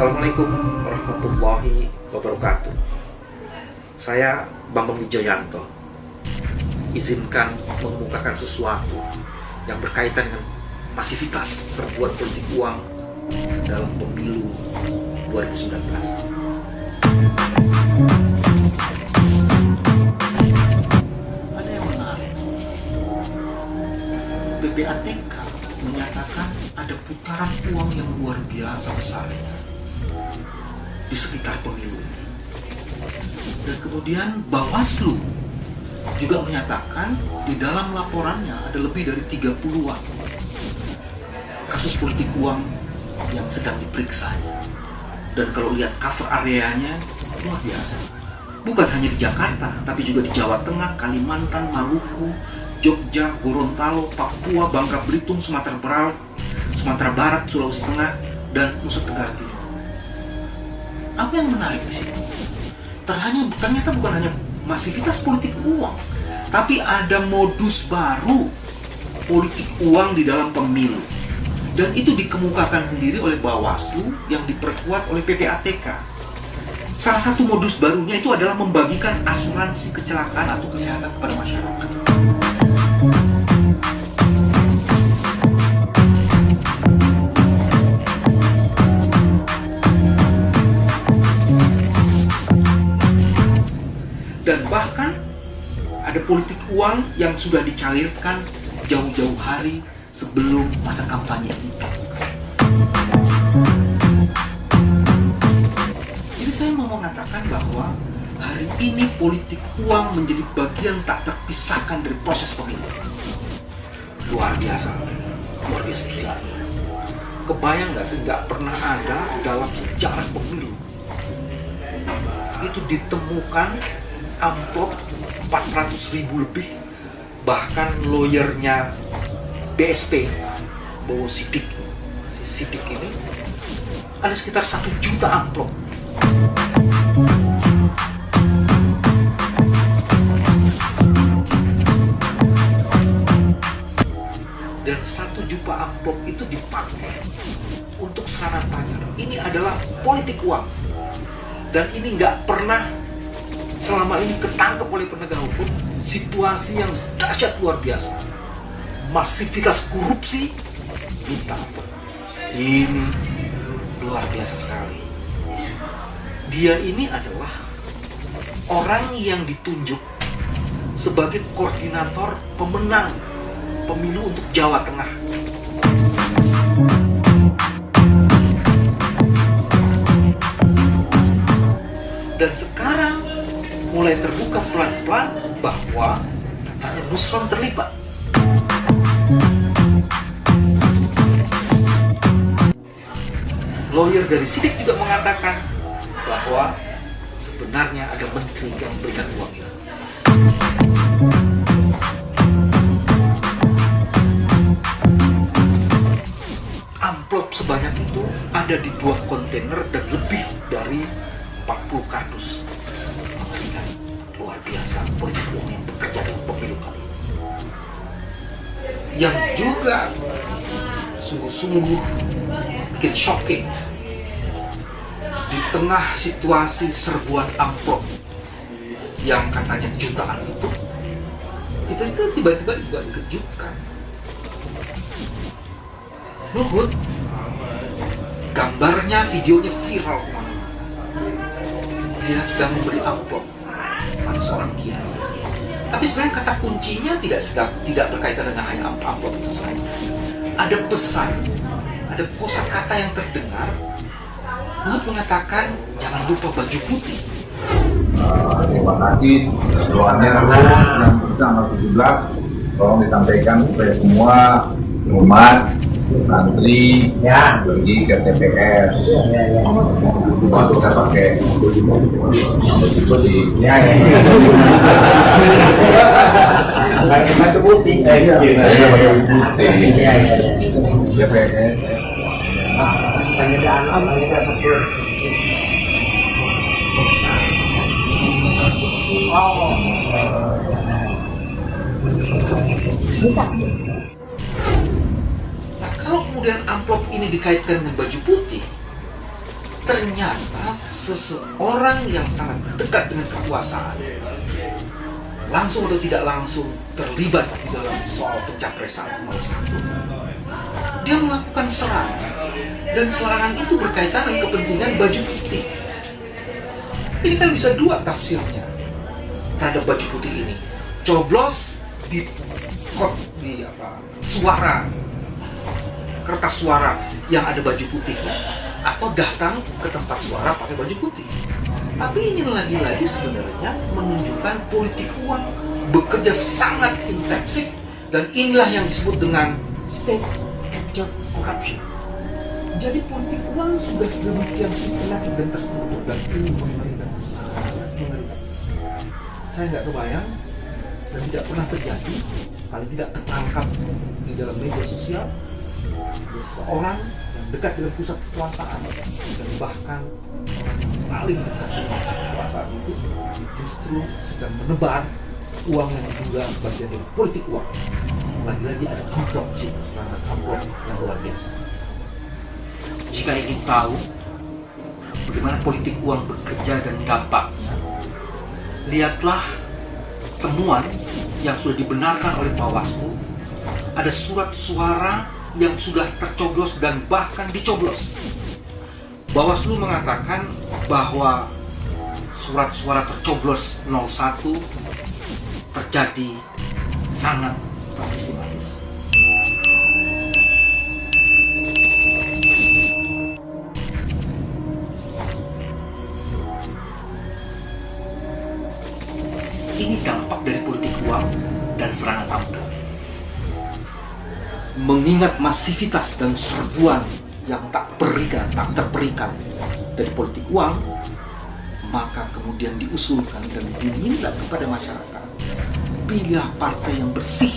Assalamualaikum warahmatullahi wabarakatuh. Saya Bambang Wijayanto. Izinkan mengemukakan sesuatu yang berkaitan dengan masivitas serbuan politik uang dalam pemilu 2019. Ada yang menarik. PPATK menyatakan ada putaran uang yang luar biasa besarnya di sekitar pemilu ini. Dan kemudian Bawaslu juga menyatakan di dalam laporannya ada lebih dari 30-an kasus politik uang yang sedang diperiksanya. Dan kalau lihat cover areanya luar biasa. Bukan hanya di Jakarta, tapi juga di Jawa Tengah, Kalimantan, Maluku, Jogja, Gorontalo, Papua, Bangka Belitung, Sumatera Barat, Sulawesi Tengah, dan Nusa Tenggara Timur. Apa yang menarik di sini? Ternyata bukan hanya masivitas politik uang, tapi ada modus baru politik uang di dalam pemilu. Dan itu dikemukakan sendiri oleh Bawaslu yang diperkuat oleh PPATK. Salah satu modus barunya itu adalah membagikan asuransi kecelakaan atau kesehatan kepada masyarakat. Dan bahkan ada politik uang yang sudah dicairkan jauh-jauh hari sebelum masa kampanye ini. Jadi saya mau mengatakan bahwa hari ini politik uang menjadi bagian tak terpisahkan dari proses pemilu. Luar biasa sekali. Kebayang nggak sih, nggak pernah ada dalam sejarah pemilu itu ditemukan amplop 400.000 lebih. Bahkan lawyernya BSP Bowo Sidik, si Sidik ini ada sekitar 1 juta amplop. Dan 1 juta amplop itu dipakai untuk sarana pajak. Ini adalah politik uang. Dan ini nggak pernah selama ini ketangkep oleh penegak hukum. Situasi yang dahsyat luar biasa. Masivitas korupsi, minta ampun. Ini luar biasa sekali. Dia ini adalah orang yang ditunjuk sebagai koordinator pemenang pemilu untuk Jawa Tengah. Dan sekarang mulai terbuka pelan-pelan bahwa katanya Nusron terlibat. Lawyer dari Sidik juga mengatakan bahwa sebenarnya ada menteri yang memberikan uang itu. Amplop sebanyak itu ada di 2 kontainer dan lebih dari 40 kardus. Luar biasa politik uang yang bekerja dalam pemilu kali ini. Yang juga sungguh-sungguh bikin shocking, di tengah situasi serbuan amplop yang katanya jutaan itu, kita itu tiba-tiba juga dikejutkan. Luhut, gambarnya, videonya viral kemana-mana. Dia sedang memberi amplop pada seorang kiai. Tapi sebenarnya kata kuncinya tidak berkaitan dengan hanya amplop itu saja. Ada pesan, ada kosakata yang terdengar. Luhut mengatakan jangan lupa baju putih. Terima kasih doanya yang tanggal 17 tolong disampaikan kepada semua umat santri pergi ke TPS. Kita pakai putih. Pakai putih. TPS. Nah, kalau kemudian amplop ini dikaitkan dengan baju putih, ternyata seseorang yang sangat dekat dengan kekuasaan langsung atau tidak langsung terlibat di dalam soal pencapresan 01. Dia melakukan serangan, dan serangan itu berkaitan dengan kepentingan baju putih. Ini kan bisa dua tafsirnya terhadap baju putih ini. Coblos di suara, kertas suara yang ada baju putihnya, atau datang ke tempat suara pakai baju putih. Tapi ini lagi-lagi sebenarnya menunjukkan politik uang bekerja sangat intensif, dan inilah yang disebut dengan state capture corruption. Jadi politik uang sudah sedemikian sistematik dan terstruktur, dan ini mengerikan, sangat mengerikan. Saya nggak kebayang dan tidak pernah terjadi, paling tidak ketangkap di dalam media sosial, seseorang yang dekat dengan pusat kekuasaan dan bahkan orang yang paling dekat dengan pusat kekuasaan itu justru sedang menebar uang yang juga bagian dari politik uang. Lagi-lagi ada amplop sih, sangat amplop yang luar biasa. Jika ingin tahu bagaimana politik uang bekerja dan dampaknya, lihatlah temuan yang sudah dibenarkan oleh Bawaslu. Ada surat suara yang sudah tercoblos dan bahkan dicoblos. Bawaslu mengatakan bahwa surat suara tercoblos 01 terjadi sangat sistematis. Ini dampak dari politik uang dan serangan amplop. Mengingat masivitas dan serbuan yang tak terperikan dari politik uang, maka kemudian diusulkan dan diminta kepada masyarakat, pilihlah partai yang bersih,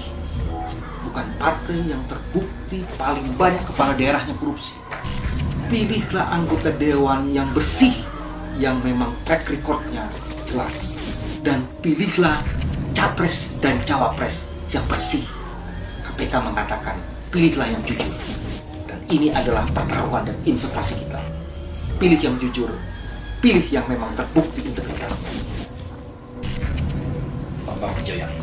bukan partai yang terbukti paling banyak kepala daerahnya korupsi. Pilihlah anggota dewan yang bersih, yang memang track recordnya jelas, dan pilihlah capres dan cawapres yang bersih. KPK mengatakan, pilihlah yang jujur. Dan ini adalah pertaruhan dan investasi kita. Pilih yang jujur, pilih yang memang terbukti integritasnya. Bambang Wijoyanto.